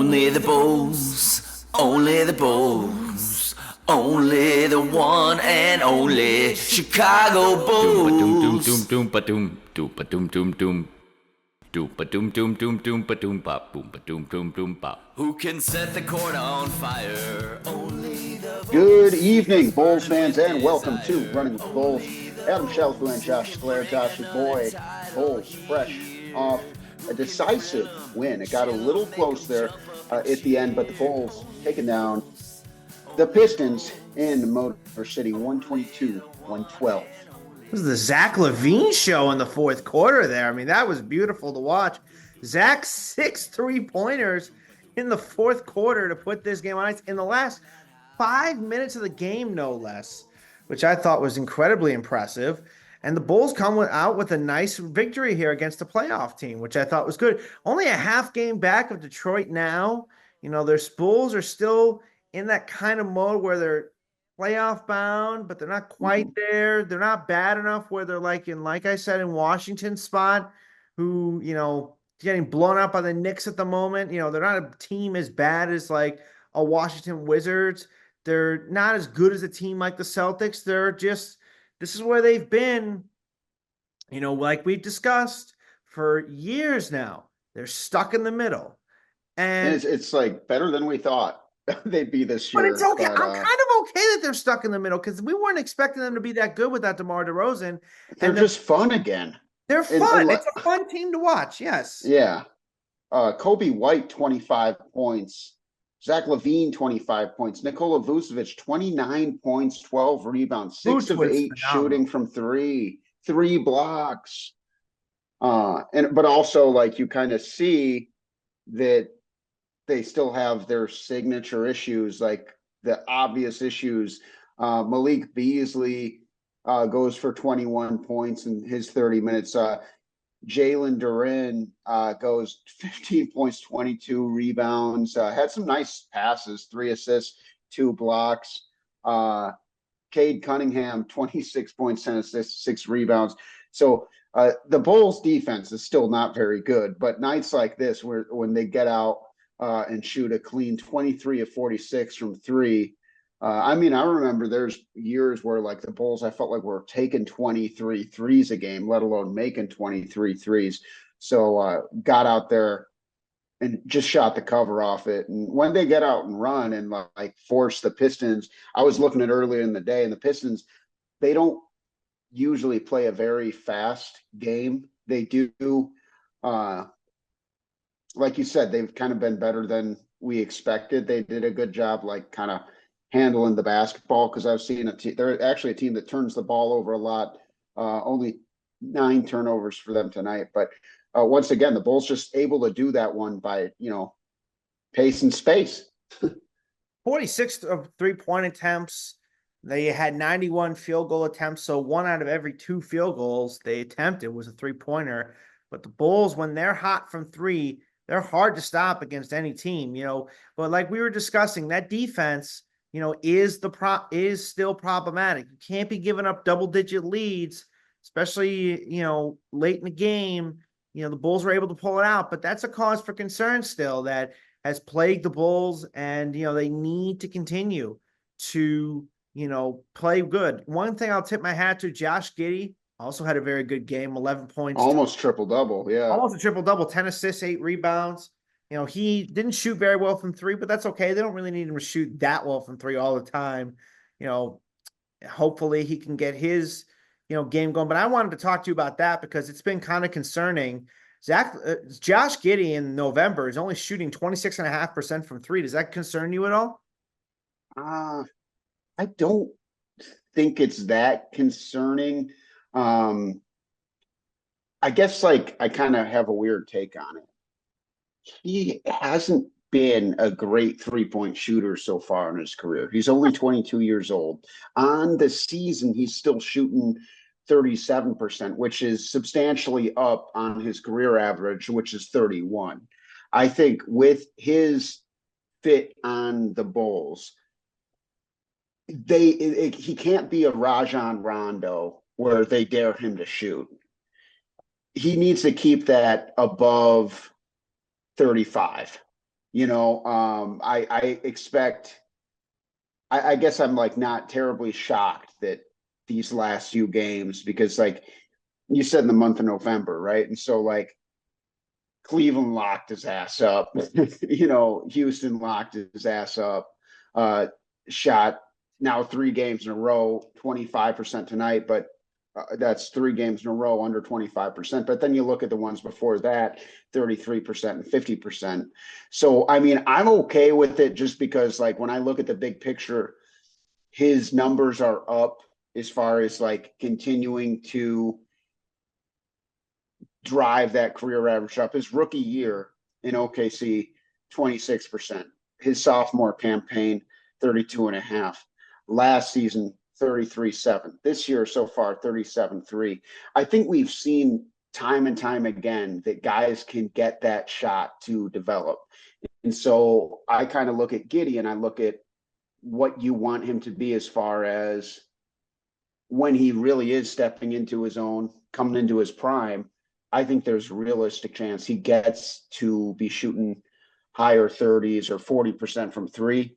Only the Bulls, only the Bulls, only the one and only Chicago Bulls. Doom doom ba doom doom ba doom doom doom doom ba doom doom doom doom ba doom ba boom ba doom doom doom ba. Who can set the court on fire? Only the Bulls. Good evening, Bulls fans, and welcome to Running with the Bulls. Adam Shelfu and Josh Sclair. Josh's boy, Bulls, fresh off a decisive win. It got a little close there at the end, but the Bulls taking down the Pistons in Motor City, 122-112. This was the Zach LaVine show in the fourth quarter there. I mean, that was beautiful to watch. Zach, 6 3-pointers in the fourth quarter to put this game on ice in the last 5 minutes of the game, no less, which I thought was incredibly impressive. And the Bulls come out with a nice victory here against a playoff team, which I thought was good. Only a half game back of Detroit now. You know, their Bulls are still in that kind of mode where they're playoff bound, but they're not quite there. They're not bad enough where they're like I said, in Washington's spot, who, you know, getting blown out by the Knicks at the moment. You know, they're not a team as bad as like a Washington Wizards. They're not as good as a team like the Celtics. They're just, this is where they've been, you know, like we've discussed for years now. They're stuck in the middle. And it's like better than we thought they'd be this year. But it's okay. I'm kind of okay that they're stuck in the middle because we weren't expecting them to be that good without DeMar DeRozan. They're just fun again. They're fun. It's a fun team to watch, yes. Yeah. Coby White, 25 points. Zach LaVine, 25 points. Nikola Vucevic, 29 points, 12 rebounds, 6 of 8 shooting from 3 blocks. But also, like, you kind of see that they still have their signature issues, like the obvious issues. Malik Beasley goes for 21 points in his 30 minutes. Jalen Duren goes 15 points, 22 rebounds, had some nice passes, 3 assists, 2 blocks. Cade Cunningham, 26 points, 10 assists, 6 rebounds. So the Bulls defense is still not very good, but nights like this when they get out and shoot a clean 23 of 46 from 3. I mean, I remember there's years where, like, the Bulls, I felt like we're taking 23 threes a game, let alone making 23 threes. So got out there and just shot the cover off it. And when they get out and run and, like, force the Pistons, I was looking at earlier in the day, and the Pistons, they don't usually play a very fast game. They do, like you said, they've kind of been better than we expected. They did a good job, like, kind of handling the basketball, because I've seen they're actually a team that turns the ball over a lot. Only 9 turnovers for them tonight. But once again, the Bulls just able to do that one by, you know, pace and space. 46 of 3-point attempts. They had 91 field goal attempts. So 1 out of every 2 field goals they attempted was a 3-pointer. But the Bulls, when they're hot from 3, they're hard to stop against any team, you know. But like we were discussing, that defense, you know, is still problematic. You can't be giving up double-digit leads, especially, you know, late in the game. You know, the Bulls were able to pull it out, but that's a cause for concern still that has plagued the Bulls, and, you know, they need to continue to, you know, play good. One thing I'll tip my hat to, Josh Giddey also had a very good game, 11 points. Almost triple-double, yeah. Almost a triple-double, 10 assists, 8 rebounds. You know, he didn't shoot very well from 3, but that's okay. They don't really need him to shoot that well from 3 all the time. You know, hopefully he can get his, you know, game going. But I wanted to talk to you about that because it's been kind of concerning. Josh Giddey in November is only shooting 26.5% from 3. Does that concern you at all? I don't think it's that concerning. I guess, like, I kind of have a weird take on it. He hasn't been a great 3-point shooter so far in his career. He's only 22 years old. On the season, he's still shooting 37%, which is substantially up on his career average, which is 31. I think with his fit on the Bulls, he can't be a Rajon Rondo where they dare him to shoot. He needs to keep that above 35. I expect, I guess I'm like not terribly shocked that these last few games, because like you said in the month of November, right? And so like Cleveland locked his ass up, Houston locked his ass up, shot now 3 games in a row, 25% tonight, but that's 3 games in a row under 25%. But then you look at the ones before that, 33% and 50%. So, I mean, I'm okay with it just because, like, when I look at the big picture, his numbers are up as far as like continuing to drive that career average up. His rookie year in OKC, 26%. His sophomore campaign, 32.5. Last season, 33.7. This year so far, 37.3. I think we've seen time and time again that guys can get that shot to develop. And so I kind of look at Giddey and I look at what you want him to be as far as when he really is stepping into his own, coming into his prime. I think there's a realistic chance he gets to be shooting higher 30s or 40% from three.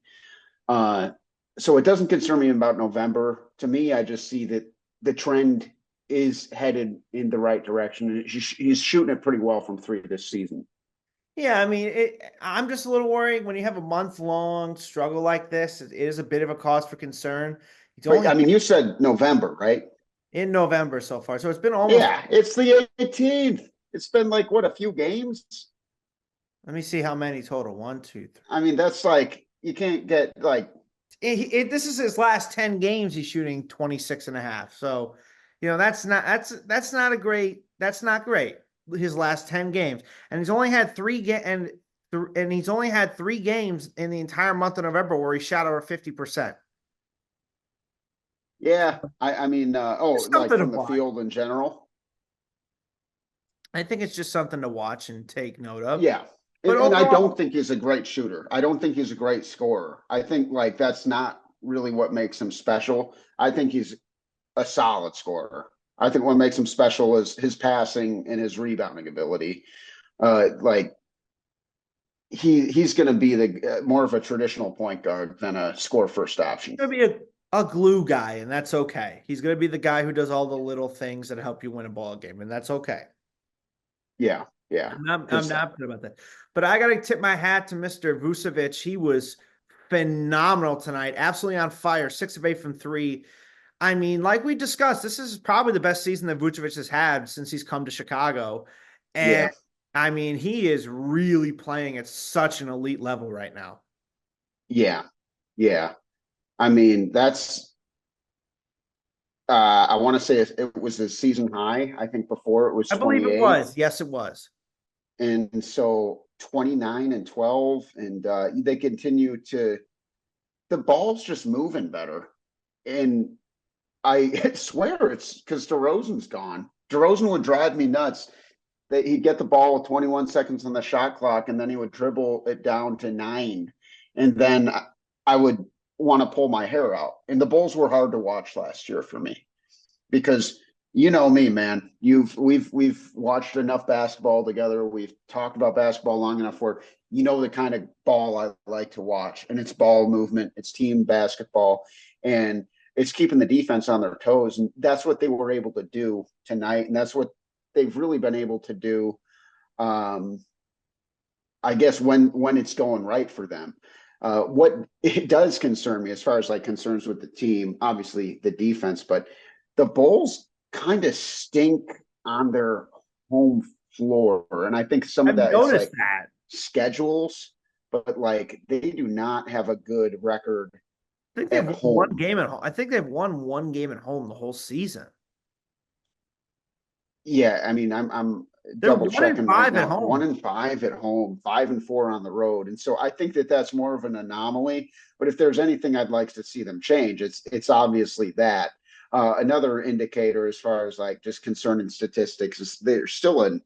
So it doesn't concern me about November. To me, I just see that the trend is headed in the right direction. He's shooting it pretty well from three this season. Yeah, I mean, I'm just a little worried when you have a month-long struggle like this. It is a bit of a cause for concern. But, I mean, you said November, right? In November so far, so it's been almost. Yeah, it's the 18th. It's been like what, a few games? Let me see how many total. 1, 2, 3. I mean, that's like you can't get like. This is his last 10 games. He's shooting 26.5. So, that's not great. His last 10 games, and he's only had and he's only had 3 games in the entire month of November where he shot over 50%. Yeah, I mean, like from the field in general. I think it's just something to watch and take note of. Yeah, and I don't think he's a great shooter. I don't think he's a great scorer. I think like that's not really what makes him special. I think he's a solid scorer. I think what makes him special is his passing and his rebounding ability. Like he's going to be the more of a traditional point guard than a score first option. He's going to be a glue guy, and that's okay. He's going to be the guy who does all the little things that help you win a ball game, and that's okay. Yeah. I'm not good about that. But I got to tip my hat to Mr. Vucevic. He was phenomenal tonight. Absolutely on fire. 6 of 8 from 3. I mean, like we discussed, this is probably the best season that Vucevic has had since he's come to Chicago. And I mean, he is really playing at such an elite level right now. Yeah. I mean, that's I want to say it was a season high. I think before it was 28. I believe it was. Yes, it was. And so 29 and 12, and they continue to the ball's just moving better. And I swear it's because DeRozan's gone. DeRozan would drive me nuts. That he'd get the ball with 21 seconds on the shot clock, and then he would dribble it down to 9. And then I would want to pull my hair out. And the Bulls were hard to watch last year for me because you know me, man. We've watched enough basketball together. We've talked about basketball long enough where you know the kind of ball I like to watch, and it's ball movement, it's team basketball, and it's keeping the defense on their toes. And that's what they were able to do tonight. And that's what they've really been able to do. I guess when it's going right for them. What it does concern me as far as like concerns with the team, obviously the defense, but the Bulls kind of stink on their home floor. And I think some of that is like schedules, but like they do not have a good record. I think they've won one game at home. I think they've won 1 game at home the whole season. Yeah, I mean, I'm double checking right now. 1-5 at home, 5-4 on the road, and so I think that's more of an anomaly. But if there's anything I'd like to see them change, it's obviously that. Another indicator as far as like just concerning statistics is they're still a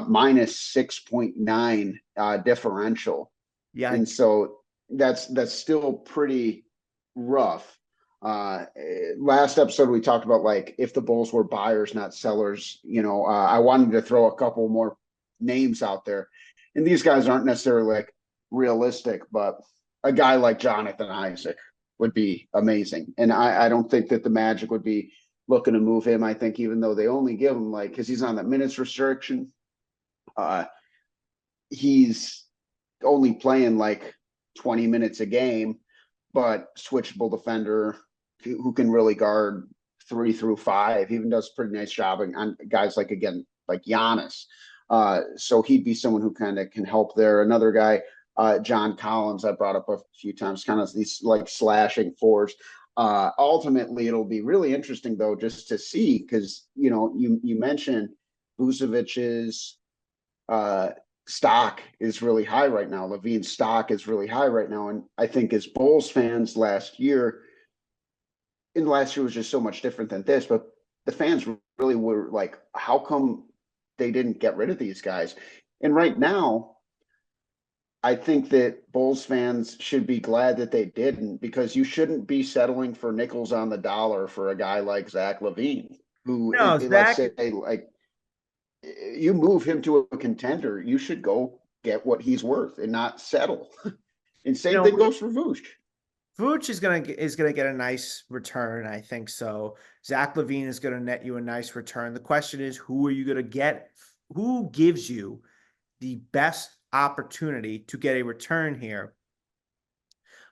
minus 6.9 differential. Yeah, and so that's still pretty rough. Last episode we talked about like if the Bulls were buyers, not sellers. I wanted to throw a couple more names out there, and these guys aren't necessarily like realistic, but a guy like Jonathan Isaac would be amazing. And I don't think that the Magic would be looking to move him. I think even though they only give him like, because he's on that minutes restriction, uh, he's only playing like 20 minutes a game, but switchable defender who can really guard 3 through 5, even does a pretty nice job on guys like, again, like Giannis. So he'd be someone who kind of can help there. Another guy, John Collins, I brought up a few times, kind of these like slashing fours. Ultimately, it'll be really interesting though, just to see, because you mentioned Vucevic's stock is really high right now. Levine's stock is really high right now, and I think as Bulls fans last year was just so much different than this, but the fans really were like, how come they didn't get rid of these guys? And right now, I think that Bulls fans should be glad that they didn't, because you shouldn't be settling for nickels on the dollar for a guy like Zach LaVine, who, let's say, like, you move him to a contender, you should go get what he's worth and not settle. And same thing goes for Vooch. Vooch is gonna get a nice return, I think so. Zach LaVine is gonna net you a nice return. The question is, who are you gonna get? Who gives you the best opportunity to get a return here?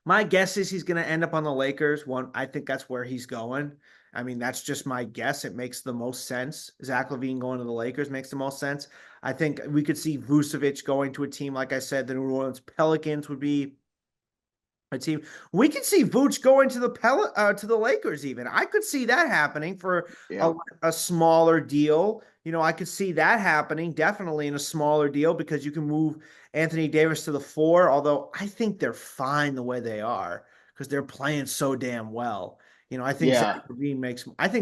My guess is he's gonna end up on the Lakers. I think that's where he's going. I mean, that's just my guess. It makes the most sense. Zach LaVine going to the Lakers makes the most sense. I think we could see Vucevic going to a team, like I said, the New Orleans Pelicans would be a team. We could see Vooch going to the Lakers even. I could see that happening for a smaller deal. I could see that happening definitely in a smaller deal, because you can move Anthony Davis to the 4, although I think they're fine the way they are because they're playing so damn well. I think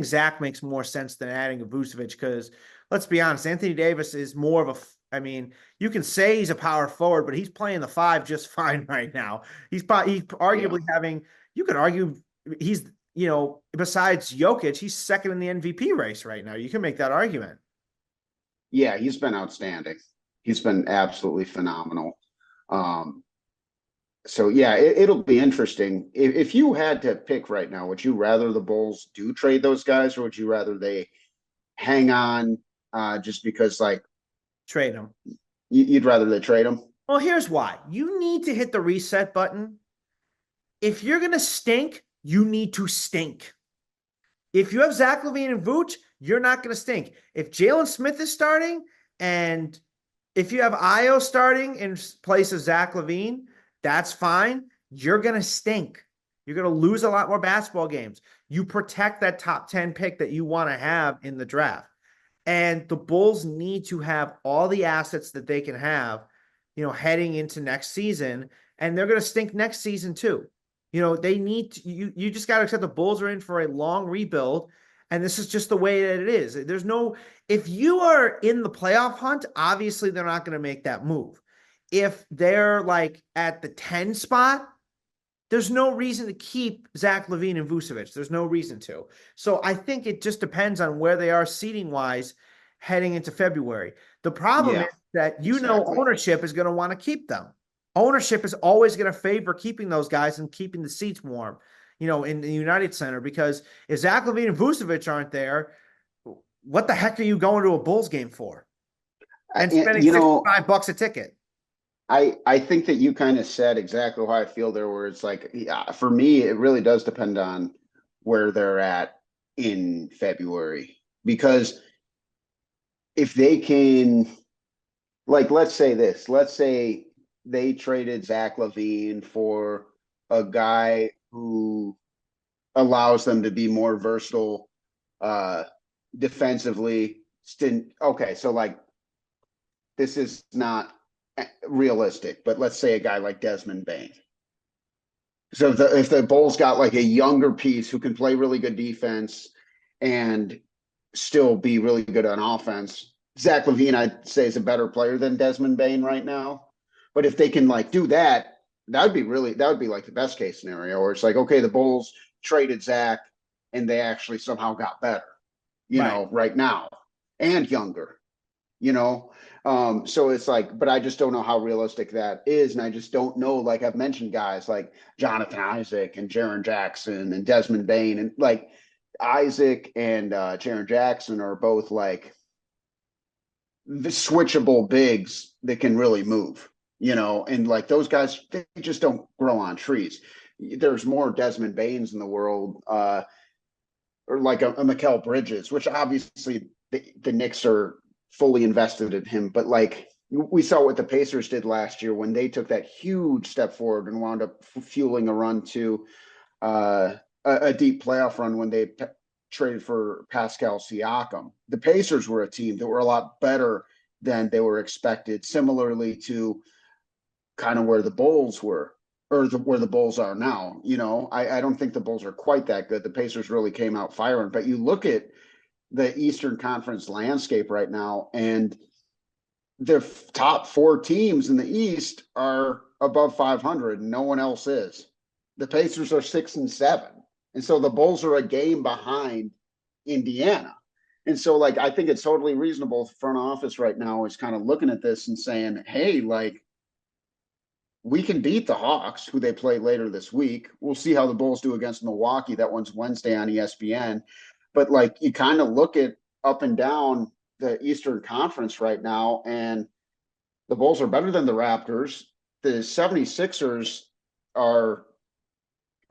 Zach makes more sense than adding a Vucevic, because let's be honest, Anthony Davis is more of you can say he's a power forward, but he's playing the 5 just fine right now. He's arguably having, you could argue he's, besides Jokic, he's second in the MVP race right now. You can make that argument. Yeah, he's been outstanding. He's been absolutely phenomenal. So yeah, it'll be interesting. If you had to pick right now, would you rather the Bulls do trade those guys, or would you rather they hang on just because, like, trade them? You'd rather they trade them? Well, here's why. You need to hit the reset button. If you're going to stink, you need to stink. If you have Zach LaVine and Vooch, you're not going to stink. If Jalen Smith is starting, and if you have Ayo starting in place of Zach LaVine, that's fine. You're going to stink. You're going to lose a lot more basketball games. You protect that top 10 pick that you want to have in the draft. And the Bulls need to have all the assets that they can have, heading into next season. And they're going to stink next season too. They need to, you just got to accept the Bulls are in for a long rebuild. And this is just the way that it is. If you are in the playoff hunt, obviously they're not going to make that move. If they're like at the 10 spot, there's no reason to keep Zach LaVine and Vucevic. There's no reason to. So I think it just depends on where they are seating wise heading into February. The problem is that ownership is going to want to keep them. Ownership is always going to favor keeping those guys and keeping the seats warm, in the United Center, because if Zach LaVine and Vucevic aren't there, what the heck are you going to a Bulls game for? And spending $65 a ticket. I think that you kind of said exactly how I feel there, where it's like, for me, it really does depend on where they're at in February. Because if they can, like, let's say they traded Zach LaVine for a guy who allows them to be more versatile defensively. Okay, so like, this is not realistic, but let's say a guy like Desmond Bane. So if the Bulls got like a younger piece who can play really good defense and still be really good on offense, Zach LaVine, I'd say, is a better player than Desmond Bane right now. But if they can like do that, that would be like the best case scenario, where it's like, okay, the Bulls traded Zach and they actually somehow got better, right now, and younger. you know? So it's like, but I just don't know how realistic that is. And I just don't know, like I've mentioned guys like Jonathan Isaac and Jaren Jackson and Desmond Bain, and like Isaac and Jaren Jackson are both like the switchable bigs that can really move, and like those guys, they just don't grow on trees. There's more Desmond Bains in the world, or like a Mikal Bridges, which obviously the Knicks are fully invested in him. But like we saw what the Pacers did last year when they took that huge step forward and wound up fueling a run to a deep playoff run when they traded for Pascal Siakam. The Pacers were a team that were a lot better than they were expected, similarly to kind of where the Bulls were, or where the Bulls are now. I don't think the Bulls are quite that good. The Pacers really came out firing. But you look at the Eastern Conference landscape right now, and the top 4 teams in the East are above 500, and no one else is. The Pacers are 6 and 7. And so the Bulls are a game behind Indiana. And so, like, I think it's totally reasonable. The front office right now is kind of looking at this and saying, hey, like, we can beat the Hawks, who they play later this week. We'll see how the Bulls do against Milwaukee. That one's Wednesday on ESPN. But, like, you kind of look at up and down the Eastern Conference right now, and the Bulls are better than the Raptors. The 76ers are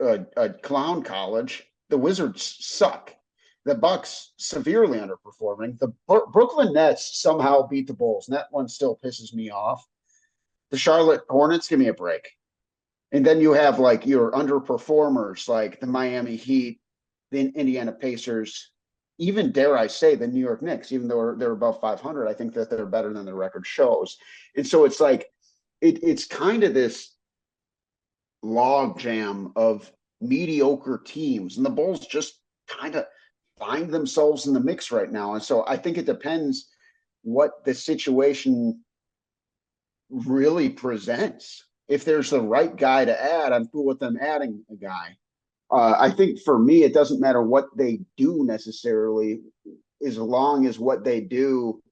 a clown college. The Wizards suck. The Bucks severely underperforming. The Brooklyn Nets somehow beat the Bulls, and that one still pisses me off. The Charlotte Hornets, give me a break. And then you have like your underperformers like the Miami Heat, the Indiana Pacers, even dare I say the New York Knicks, even though they're above 500, I think that they're better than the record shows. And so it's like, it's kind of this log jam of mediocre teams, and the Bulls just kind of find themselves in the mix right now. And so I think it depends what the situation really presents. If there's the right guy to add, I'm cool with them adding a guy. I think for me, it doesn't matter what they do necessarily, as long as what they do,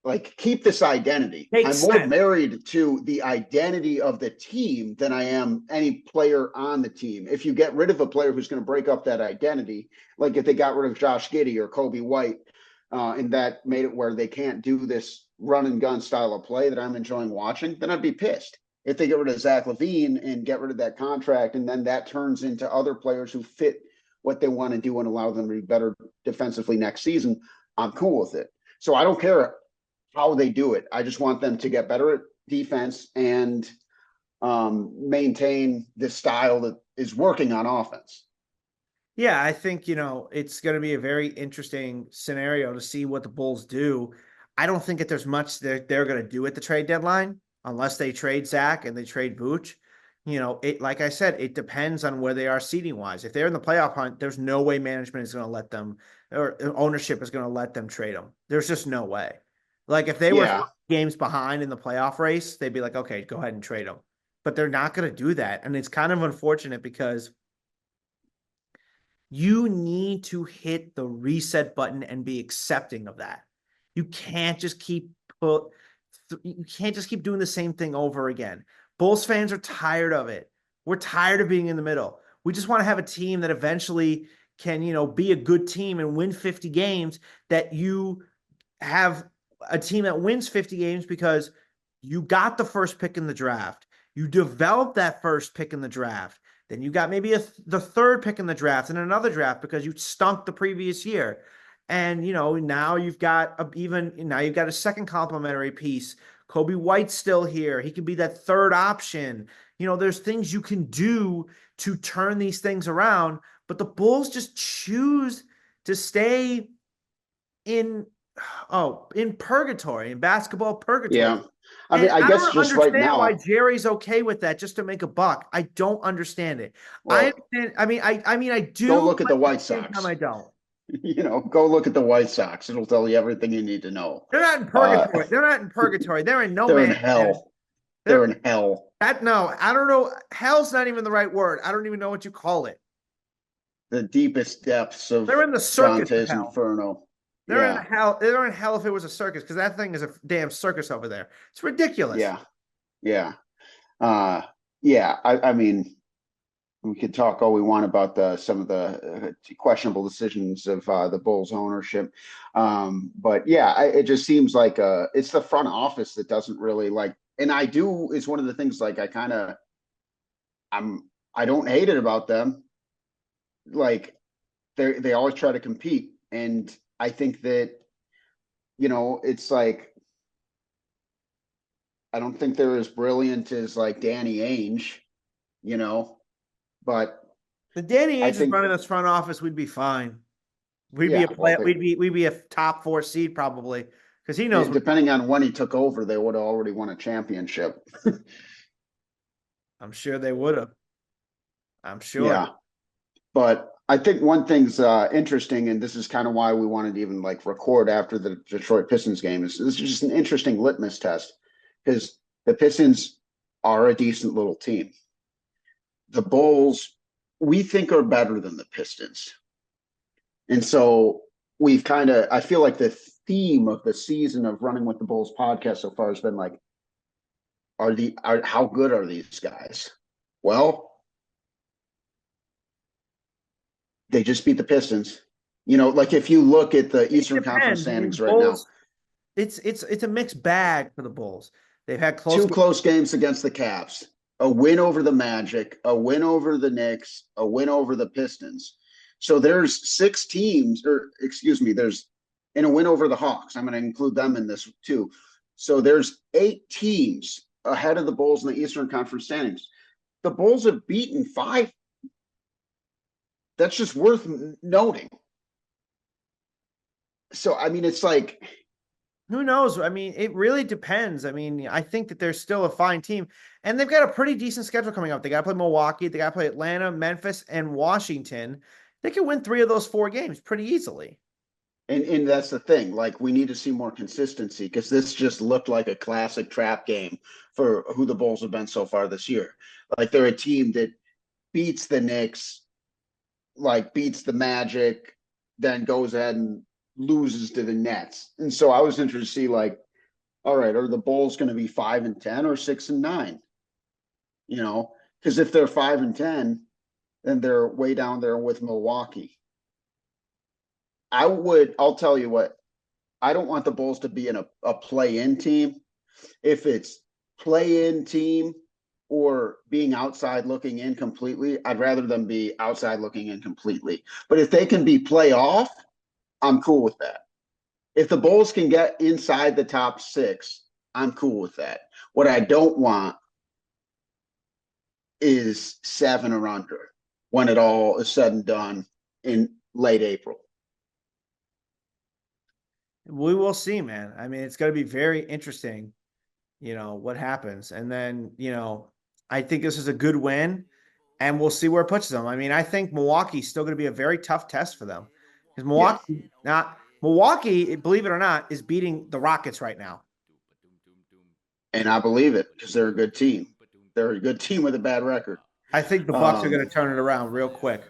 like, keep this identity. I'm more married to the identity of the team than I am any player on the team. If you get rid of a player who's going to break up that identity, like if they got rid of Josh Giddey or Coby White, and that made it where they can't do this run and gun style of play that I'm enjoying watching, then I'd be pissed. If they get rid of Zach LaVine and get rid of that contract, and then that turns into other players who fit what they want to do and allow them to be better defensively next season, I'm cool with it. So I don't care how they do it. I just want them to get better at defense and maintain the style that is working on offense. Yeah, I think, it's going to be a very interesting scenario to see what the Bulls do. I don't think that there's much they're going to do at the trade deadline unless they trade Zach and they trade Vooch. Like I said, it depends on where they are seeding wise. If they're in the playoff hunt, there's no way management is going to let them, or ownership is going to let them trade them. There's just no way. Like if they were games behind in the playoff race, they'd be like, okay, go ahead and trade them. But they're not going to do that. And it's kind of unfortunate because you need to hit the reset button and be accepting of that. You can't just keep doing the same thing over again. Bulls fans are tired of it. We're tired of being in the middle. We just want to have a team that eventually can, be a good team and win 50 games, that you have a team that wins 50 games because you got the first pick in the draft. You developed that first pick in the draft. Then you got maybe the third pick in the draft and another draft because you stunk the previous year. And, now you've got a second complimentary piece. Coby White's still here. He can be that third option. There's things you can do to turn these things around, but the Bulls just choose to stay in purgatory, in basketball purgatory. Yeah. I mean, I guess just right now, why Jerry's okay with that just to make a buck. I don't understand it. Well, I understand. I do. Go look at the White Sox. I don't. Go look at the White Sox. It'll tell you everything you need to know. They're not in purgatory. They're not in purgatory. They're in no They're man's in hell. They're in hell. I don't know. Hell's not even the right word. I don't even know what you call it. The deepest depths of They're in the circus Dante's of hell. Inferno. They're in hell. They're in hell if it was a circus, because that thing is a damn circus over there. It's ridiculous. Yeah. I mean, we could talk all we want about some of the questionable decisions of the Bulls ownership. But yeah, it just seems like it's the front office that doesn't really like, and it's one of the things like I don't hate it about them. Like they always try to compete. And I think that, it's like, I don't think they're as brilliant as like Danny Ainge, but the Danny Ainge is running this front office, we'd be fine. We'd be a top 4 seed probably, because he knows. Depending on when he took over, they would have already won a championship. I'm sure they would have. I'm sure. Yeah, but I think one thing's interesting, and this is kind of why we wanted to even like record after the Detroit Pistons game. This is just an interesting litmus test, because the Pistons are a decent little team. The Bulls, we think, are better than the Pistons. And so I feel like the theme of the season of Running with the Bulls podcast so far has been like, how good are these guys? Well, they just beat the Pistons. Like if you look at the Eastern Conference standings right now, it's a mixed bag for the Bulls. They've had two close games against the Caps, a win over the Magic, a win over the Knicks, a win over the Pistons. So there's 6 teams, and a win over the Hawks. I'm going to include them in this too. So there's 8 teams ahead of the Bulls in the Eastern Conference standings. The Bulls have beaten 5. That's just worth noting. So, I mean, it's like, who knows? I mean, it really depends. I mean, I think that they're still a fine team, and they've got a pretty decent schedule coming up. They got to play Milwaukee, they got to play Atlanta, Memphis, and Washington. They can win 3 of those 4 games pretty easily. And that's the thing. Like, we need to see more consistency, because this just looked like a classic trap game for who the Bulls have been so far this year. Like, they're a team that beats the Knicks, like beats the Magic, then goes ahead and loses to the Nets. And so I was interested to see, like, all right, are the Bulls going to be 5-10 or 6-9? Because if they're 5-10, then they're way down there with Milwaukee. I'll tell you what, I don't want the Bulls to be in a play-in team. If it's play-in team or being outside looking in completely, I'd rather them be outside looking in completely. But if they can be playoff, I'm cool with that. If the Bulls can get inside the top 6, I'm cool with that. What I don't want is 7 or under when it all is said and done in late April. We will see, man. I mean, it's going to be very interesting, what happens. And then, I think this is a good win, and we'll see where it puts them. I mean, I think Milwaukee's still going to be a very tough test for them, because Milwaukee, believe it or not, is beating the Rockets right now. And I believe it, because they're a good team. They're a good team with a bad record. I think the Bucks are going to turn it around real quick.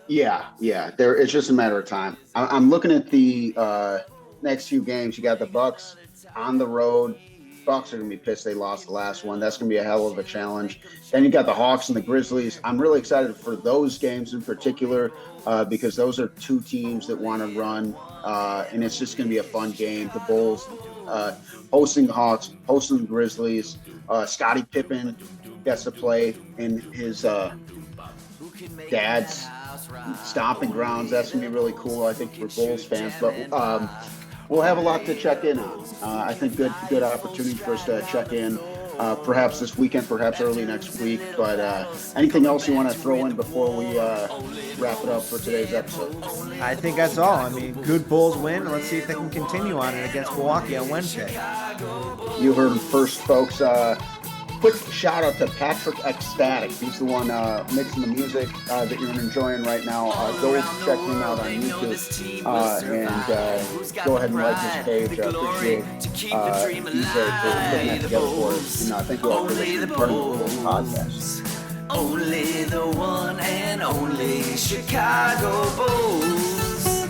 Yeah. It's just a matter of time. I'm looking at the next few games. You got the Bucks on the road. Bucks are going to be pissed they lost the last one. That's going to be a hell of a challenge. Then you got the Hawks and the Grizzlies. I'm really excited for those games in particular, because those are 2 teams that want to run, and it's just going to be a fun game. The Bulls hosting the Hawks, hosting the Grizzlies. Scottie Pippen gets to play in his dad's stomping grounds. That's going to be really cool, I think, for Bulls fans. But we'll have a lot to check in on. I think good opportunity for us to check in, perhaps this weekend, perhaps early next week. But anything else you want to throw in before we wrap it up for today's episode? I think that's all. I mean, good Bulls win. Let's see if they can continue on it against Milwaukee on Wednesday. You heard him first, folks. Quick shout out to Patrick Ecstatic. He's the one mixing the music that you're enjoying right now. Go check him out on YouTube and go ahead and like his page. Appreciate he's there for putting that together for us. And thank you all for listening to the podcast. Only the one and only Chicago Bulls.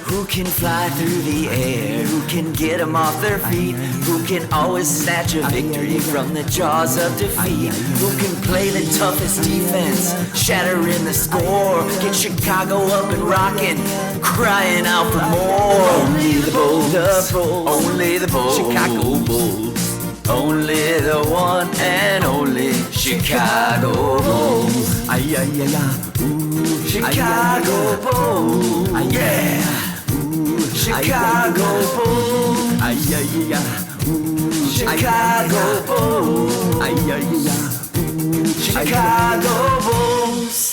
Who can fly through the air? Who can get them off their feet? Who can always snatch a victory from the jaws of defeat? Who can play the toughest defense, shattering the score, get Chicago up and rocking, crying out for more? Only the Bulls, only the Bulls, Chicago Bulls, only the one and only Chicago Bulls. Ay, ay, ay, ay. Ooh, Chicago Bulls, yeah. Chicago Bulls, ay, ay, ay. Chicago Bulls, ay, ay, ay. Chicago Bulls.